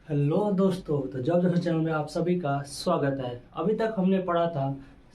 Hello दोस्तों, तो job जैसे चैनल में आप सभी का स्वागत है। अभी तक हमने पढ़ा था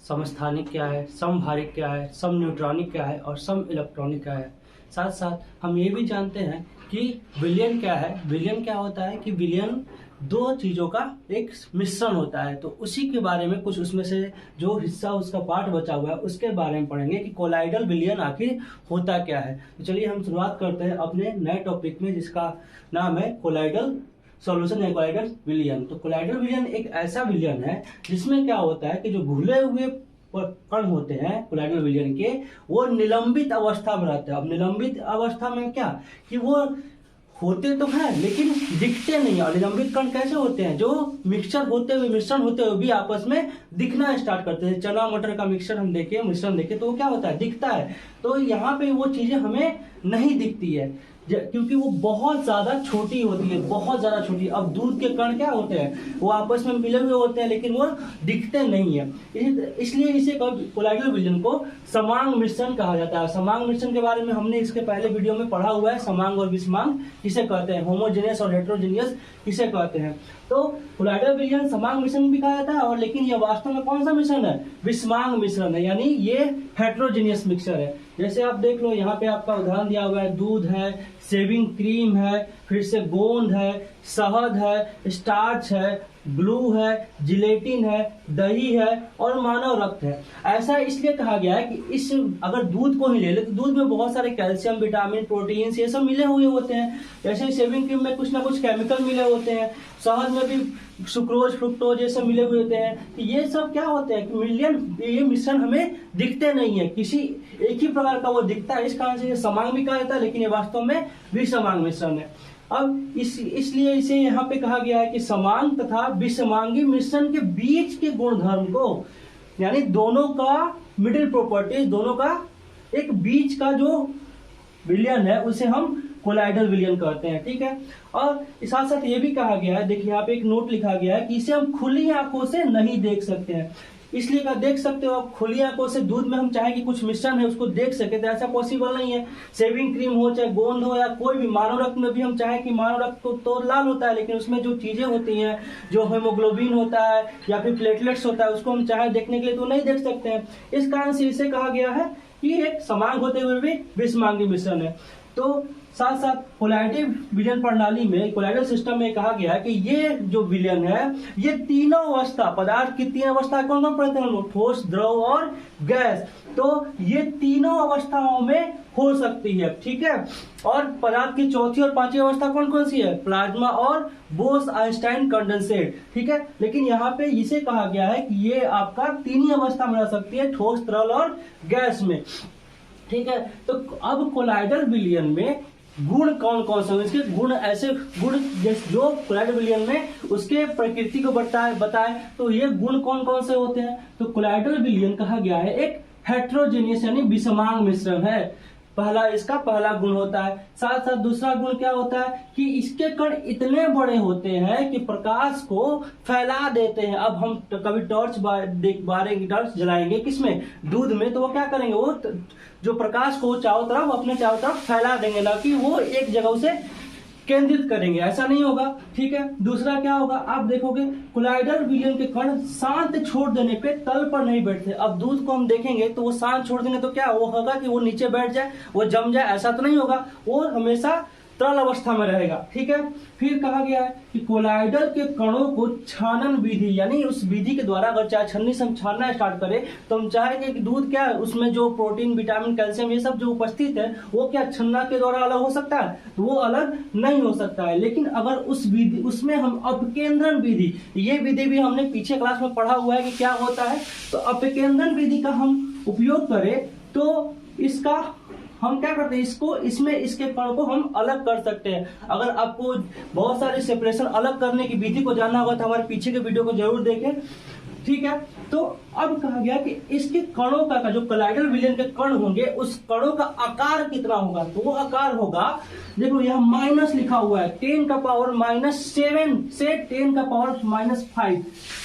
समस्थानिक क्या है, समभारिक क्या है, सम न्यूट्रॉनिक क्या है और सम इलेक्ट्रॉनिक क्या है। साथ साथ हम ये भी जानते हैं कि विलयन क्या है। विलयन क्या होता है कि विलयन दो चीज़ों का एक मिश्रण होता है। तो उसी के बारे में कुछ उसमें से जो हिस्सा उसका पार्ट बचा हुआ है उसके बारे में पढ़ेंगे कि कोलाइडल विलयन आखिर होता क्या है। तो चलिए हम शुरुआत करते हैं अपने नए टॉपिक में जिसका नाम है कोलाइडल सॉल्यूशन या कोलाइडल विलयन। तो कोलाइडल विलयन एक ऐसा विलयन है जिसमें क्या होता है कि जो घुले हुए कण होते हैं कोलाइडल विलयन के, वो निलंबित अवस्था में रहते हैं। अब निलंबित अवस्था में क्या कि वो होते तो हैं लेकिन दिखते नहीं। और निलंबित कण कैसे होते हैं? जो मिक्सचर होते हुए मिश्रण होते हुए भी आपस में दिखना स्टार्ट करते हैं। चना मटर का मिक्सचर हम देखें, मिश्रण देखें तो वो क्या होता है? दिखता है। तो यहाँ पे वो चीजें हमें नहीं दिखती है क्योंकि वो बहुत ज्यादा छोटी होती है, बहुत ज्यादा छोटी। अब दूध के कण क्या होते हैं? वो आपस में मिले हुए होते हैं लेकिन वो दिखते नहीं है। इसलिए इसे कोलाइडल विलयन को समांग मिश्रण कहा जाता है। समांग मिश्रण के बारे में हमने इसके पहले वीडियो में पढ़ा हुआ है। समांग और विषमांग किसे कहते हैं, होमोजेनियस और हेटेरोजेनियस किसे कहते हैं। तो कोलाइडल विलयन समांग मिश्रण भी कहा जाता है, और लेकिन यह वास्तव में कौन सा मिश्रण है? विषमांग मिश्रण है, यानी ये हेटेरोजेनियस मिक्सचर है। जैसे आप देख लो, यहाँ पे आपका उदाहरण दिया हुआ है, दूध है, शेविंग क्रीम है, फिर से गोंद है, शहद है, स्टार्च है, ग्लू है, जिलेटिन है, दही है और मानव रक्त है। ऐसा इसलिए कहा गया है कि इस अगर दूध को ही ले ले तो दूध में बहुत सारे कैल्शियम, विटामिन, प्रोटीन ये सब मिले हुए होते हैं। जैसे शेविंग क्रीम में कुछ ना कुछ केमिकल मिले होते हैं, शहद में भी सुक्रोज, फ्रुक्टोज ये सब मिले हुए होते हैं। ये सब क्या होते हैं कि ये मिश्रण हमें दिखते नहीं है, किसी एक ही प्रकार का वो दिखता है। इस कारण से ये समांग भी कहा जाता है, लेकिन ये वास्तव में विषमांग मिश्रण है। अब इसलिए इसे यहाँ पे कहा गया है कि समांग तथा विषमांगी मिश्रण के बीच के गुणधर्म को, यानी दोनों का मिडिल प्रॉपर्टीज, दोनों का एक बीच का जो विलयन है उसे हम कोलाइडल विलयन कहते हैं। ठीक है। और साथ साथ ये भी कहा गया है, देखिए यहाँ पे एक नोट लिखा गया है कि इसे हम खुली आंखों से नहीं देख सकते हैं। इसलिए का देख सकते हो आप खुली आंखों से दूध में हम चाहे कि कुछ मिश्रण है उसको देख सके तो ऐसा पॉसिबल नहीं है। शेविंग क्रीम हो, चाहे गोंद हो, या कोई भी मानव रक्त में भी हम चाहे कि मानव रक्त तो लाल होता है, लेकिन उसमें जो चीजें होती हैं, जो हेमोग्लोबिन होता है या फिर प्लेटलेट्स होता है, उसको हम चाहे देखने के लिए तो नहीं देख सकते हैं। इस कारण से इसे कहा गया है कि एक समांग होते हुए भी विषमांगी मिश्रण है। तो साथ साथ कोलाइडल विलयन प्रणाली में, कोलाइडल सिस्टम में कहा गया है कि ये जो विलयन है ये तीनों अवस्था, पदार्थ की तीन अवस्था कौन कौन पढ़ते हैं? ठोस, द्रव और गैस। तो ये तीनों अवस्थाओं में हो सकती है। ठीक है। और पदार्थ की चौथी और पांचवी अवस्था कौन कौन सी है? प्लाज्मा और बोस-आइंस्टाइन कंडेंसेट। ठीक है। लेकिन यहाँ पे इसे कहा गया है कि ये आपका तीन ही अवस्था में रह सकती है, ठोस, तरल और गैस में। ठीक है। तो अब कोलाइडल विलयन में गुण कौन कौन से? इसके गुण, ऐसे गुण जो कोलाइडल विलयन में उसके प्रकृति को बताए तो ये गुण कौन कौन से होते हैं? तो कोलाइडल विलयन कहा गया है एक हेटेरोजेनियस यानी विषमांग मिश्रण है। इसका पहला गुण होता है। साथ साथ दूसरा गुण क्या होता है कि इसके कण इतने बड़े होते हैं कि प्रकाश को फैला देते हैं। अब हम कभी टॉर्च जलाएंगे किसमें? दूध में, तो वो क्या करेंगे? वो जो प्रकाश को अपने चारों तरफ फैला देंगे, ना कि वो एक जगह से केंद्रित करेंगे, ऐसा नहीं होगा। ठीक है। दूसरा क्या होगा? आप देखोगे कोलाइडल विलयन के कण शांत छोड़ देने पे तल पर नहीं बैठते। अब दूध को हम देखेंगे तो वो शांत छोड़ देंगे तो क्या वो होगा कि वो नीचे बैठ जाए, वो जम जाए? ऐसा तो नहीं होगा, वो हमेशा तरल अवस्था में रहेगा। ठीक है। फिर कहा गया है कि कोलाइडल के कणों को छानन विधि, यानी उस विधि के द्वारा अगर चाहे छन्नी से हम छानना स्टार्ट करें तो हम चाहेंगे कि दूध क्या है, उसमें जो प्रोटीन, विटामिन, कैल्शियम ये सब जो उपस्थित है वो क्या छन्ना के द्वारा अलग हो सकता है? तो वो अलग नहीं हो सकता है। लेकिन अगर उस विधि, उसमें हम अपकेंद्रण विधि, ये विधि भी हमने पीछे क्लास में पढ़ा हुआ है कि क्या होता है। तो अपकेंद्रण विधि का हम उपयोग करें तो इसका हम क्या करते हैं, इसके कण को हम अलग कर सकते हैं। अगर आपको बहुत सारे सेपरेशन अलग करने की विधि को जानना होगा तो हमारे पीछे के वीडियो को जरूर देखें। ठीक है। तो अब कहा गया कि इसके कणों का जो कोलाइडल विलयन के कण होंगे उस कणों का आकार कितना होगा, तो वो आकार होगा, देखो यह माइनस लिखा हुआ है, 10⁻⁷ से 10⁻⁵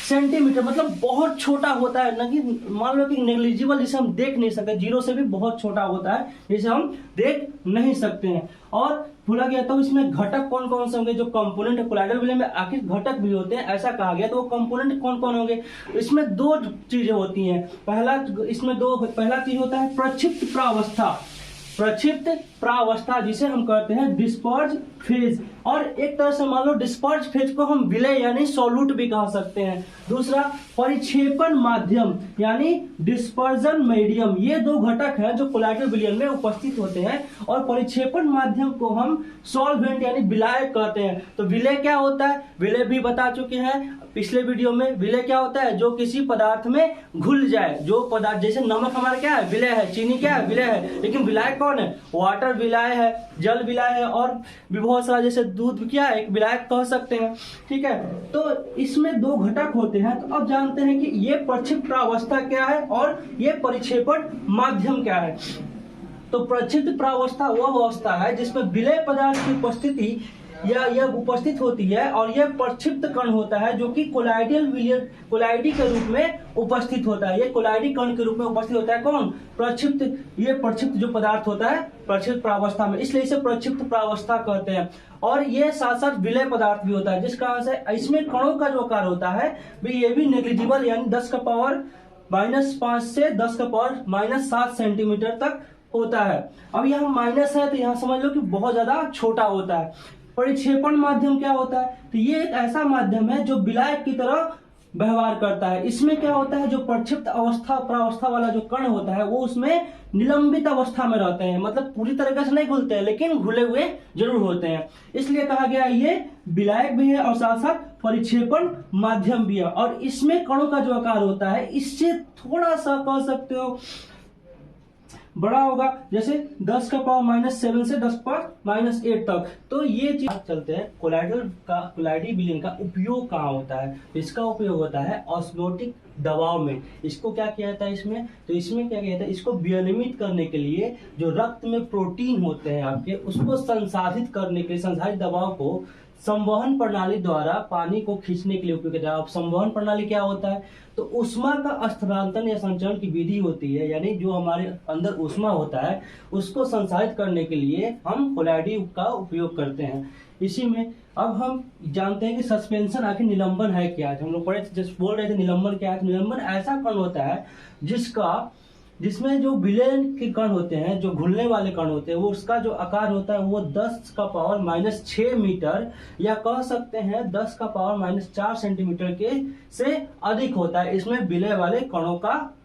सेंटीमीटर, मतलब बहुत छोटा होता है, न कि मान लो कि नेग्लिजिबल, जिसे हम देख नहीं सकते, 0 से भी बहुत छोटा होता है, जिसे हम देख नहीं सकते हैं। और बोला गया तो इसमें घटक कौन कौन से होंगे, जो कंपोनेंट है कोलाइडल विलयन में आखिर घटक भी होते हैं ऐसा कहा गया, तो वो कंपोनेंट कौन कौन होंगे, इसमें दो चीजें होती हैं। पहला चीज होता है प्रक्षिप्त प्रावस्था, प्रक्षिप्त प्रावस्था जिसे हम कहते हैं डिस्पर्ज फेज, और एक तरह से मान लो डिस्पर्ज फेज को हम विलय यानी सॉल्यूट भी कह सकते हैं। दूसरा परिक्षेपण माध्यम यानी डिस्पर्जन मीडियम, ये दो घटक हैं जो कोलाइडल विलयन में उपस्थित होते हैं, और परिक्षेपण माध्यम को हम सॉल्वेंट यानी विलायक कहते हैं। तो विलय क्या होता है, विलय भी बता चुके हैं पिछले वीडियो में। विलय क्या होता है, जो किसी पदार्थ में घुल जाए, जो पदार्थ, जैसे नमक हमारा क्या है, विलय है, चीनी क्या है, विलय है, लेकिन विलायक कौन है, वाटर विलाय है, जल विलाय है, और भी बहुत सारा, जैसे दूध क्या है, एक विलायक कह सकते हैं। ठीक है, तो इसमें दो घटक होते हैं। तो अब जानते हैं कि ये प्रक्षिप्त प्रावस्था क्या है और ये परिक्षेपण माध्यम क्या है। तो प्रक्षिप्त प्रावस्था वह अवस्था है जिसमें विलय पदार्थ की उपस्थिति या यह उपस्थित होती है, और यह प्रक्षिप्त कण होता है जो कि कोलाइडी के रूप में उपस्थित होता है। ये कोलाइडी कण के रूप में उपस्थित होता है, कौन, प्रक्षिप्त, ये प्रक्षिप्त जो पदार्थ होता है प्रक्षिप्त प्रावस्था में, इसलिए इसे प्रक्षिप्त प्रावस्था कहते हैं। और ये साथ साथ विलय पदार्थ भी होता है, जिस कारण से इसमें कणों का जो आकार होता है ये भी नेग्लिजिबल यानी 10⁻⁻5 से 10⁻⁻7 सेंटीमीटर तक होता है। अब यहाँ माइनस है तो यहाँ समझ लो कि बहुत ज्यादा छोटा होता है। परिक्षेपण माध्यम क्या होता है, तो ये एक ऐसा माध्यम है जो विलायक की तरह व्यवहार करता है। इसमें क्या होता है, जो प्रक्षिप्त प्रावस्था वाला जो कण होता है वो उसमें निलंबित अवस्था में रहते हैं, मतलब पूरी तरीके से नहीं घुलते हैं लेकिन घुले हुए जरूर होते हैं, इसलिए कहा गया ये विलायक भी है और साथ साथ परिक्षेपण माध्यम भी है। और इसमें कणों का जो आकार होता है इससे थोड़ा सा कह सकते हो बड़ा होगा, जैसे 10⁻⁷ से 10⁻⁸ तक। तो ये चीज चलते हैं कोलाइडी विलयन का उपयोग कहाँ होता है, इसका उपयोग होता है ऑस्मोटिक दबाव में। इसको क्या किया जाता है इसमें, तो इसमें क्या किया जाता है, इसको विनियमित करने के लिए जो रक्त में प्रोटीन होते हैं आपके, उसको संसाधित करने के लिए संसाधित दबाव को संवहन प्रणाली द्वारा पानी को खींचने के लिए उपयोग किया जाता है। अब संवहन प्रणाली क्या होता है, तो ऊष्मा का स्थानांतरण या संचरण की विधि होती है, यानी जो हमारे अंदर ऊष्मा होता है उसको संसाधित करने के लिए हम कोलाइडी का उपयोग करते हैं। इसी में अब हम जानते हैं कि सस्पेंशन आखिर निलंबन है क्या है। हम लोग पढ़े थे, बोल रहे थे निलंबन क्या है। निलंबन ऐसा कण होता है जिसमें जो विलयन के कण होते हैं, जो घुलने वाले कण होते हैं, वो उसका जो आकार होता है वो 10⁻⁻6 मीटर या कह सकते हैं 10⁻⁻4 सेंटीमीटर के से अधिक होता है इसमें विलय वाले कणों का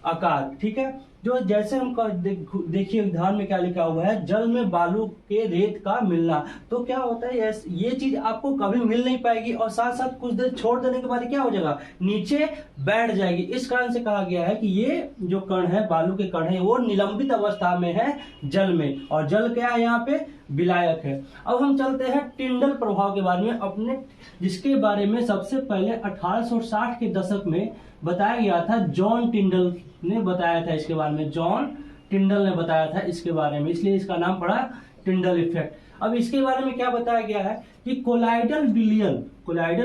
आकार। ठीक है, जो जैसे हम देखिए उदाहरण में क्या लिखा हुआ है, जल में बालू के रेत का मिलना। तो क्या होता है, ये चीज आपको कभी मिल नहीं पाएगी और साथ साथ कुछ देर छोड़ देने के बाद क्या हो जाएगा, नीचे बैठ जाएगी। इस कारण से कहा गया है कि ये जो कण है, बालू के कण है, वो निलंबित अवस्था में है जल में, और जल क्या है यहाँ पे, विलायक है। अब हम चलते हैं टिंडल प्रभाव के बारे में अपने, जिसके बारे में सबसे पहले 1860 के दशक में बताया गया था। जॉन टिंडल ने बताया था इसके बारे में, जॉन टिंडल ने बताया था इसके बारे में, इसलिए इसका नाम पड़ा टिंडल इफेक्ट। अब इसके बारे में क्या बताया गया है कि कोलाइडल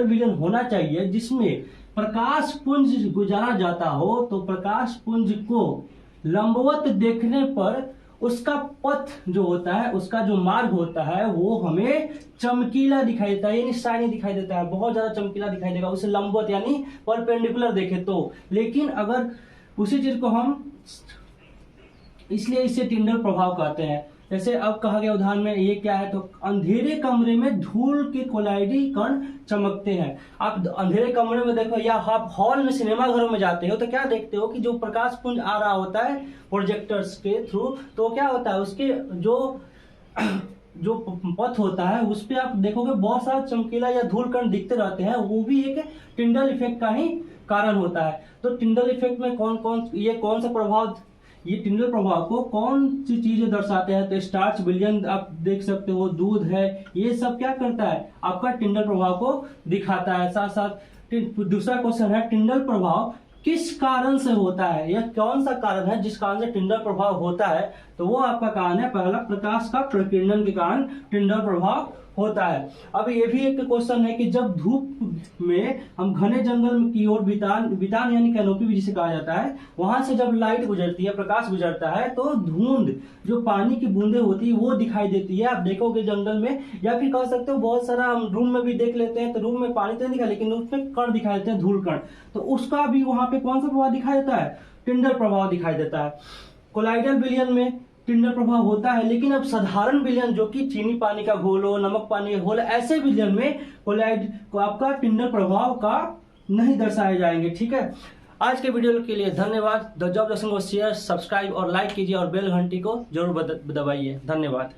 विलयन होना चाहिए जिसमें प्रकाश पुंज गुजारा जाता हो, तो प्रकाश पुंज को लंबवत देखने पर उसका पथ जो होता है, उसका जो मार्ग होता है वो हमें चमकीला दिखाई देता है, यानी शाइनी दिखाई देता है, बहुत ज्यादा चमकीला दिखाई देगा उसे लंबवत यानी परपेंडिकुलर देखे तो। लेकिन अगर उसी चीज को हम, इसलिए इसे टिंडल प्रभाव कहते हैं। जैसे अब कहा गया उदाहरण में ये क्या है, तो अंधेरे कमरे में धूल के कोलाइडी कण चमकते हैं। आप अंधेरे कमरे में देखो या आप हॉल में, सिनेमा घरों में जाते हो तो क्या देखते हो कि जो प्रकाश पुंज आ रहा होता है प्रोजेक्टर्स के थ्रू, तो क्या होता है उसके जो पथ होता है उस पे आप देखोगे बहुत सारा चमकीला या धूल कण दिखते रहते हैं, वो भी एक टिंडल इफेक्ट का ही कारण होता है। तो टिंडल इफेक्ट में कौन सा प्रभाव, ये टिंडल प्रभाव को कौन सी चीजें दर्शाते हैं, तो स्टार्च विलयन आप देख सकते हो, दूध है, ये सब क्या करता है, आपका टिंडल प्रभाव को दिखाता है। साथ साथ दूसरा क्वेश्चन है, टिंडल प्रभाव किस कारण से होता है, यह कौन सा कारण है जिस कारण से टिंडल प्रभाव होता है, तो वो आपका कारण है पहला प्रकाश का प्रकीर्णन के कारण टिंडल प्रभाव होता है। अब ये भी एक क्वेश्चन है कि जब धूप में हम घने जंगल की ओर बितान यानी कैनोपी भी जिसे कहा जाता है, वहां से जब लाइट गुजरती है, प्रकाश गुजरता है, तो धुंध जो पानी की बूंदे होती है वो दिखाई देती है। आप देखोगे जंगल में, या फिर कह सकते हो बहुत सारा हम रूम में भी देख लेते हैं, तो रूम में पानी तो नहीं दिखा लेकिन उसमें कण दिखाई देते हैं, धूल कण, तो उसका भी वहां पे कौन सा प्रभाव दिखाई देता है, टिंडल प्रभाव दिखाई देता है। कोलाइडल विलयन में टिंडल प्रभाव होता है, लेकिन अब साधारण विलयन जो कि चीनी पानी का घोल हो, नमक पानी का घोल, ऐसे विलयन में कोलाइड को आपका टिंडल प्रभाव का नहीं दर्शाए जाएंगे। ठीक है, आज के वीडियो के लिए धन्यवाद। द जॉब को शेयर, सब्सक्राइब और लाइक कीजिए और बेल घंटी को जरूर दबाइए। धन्यवाद।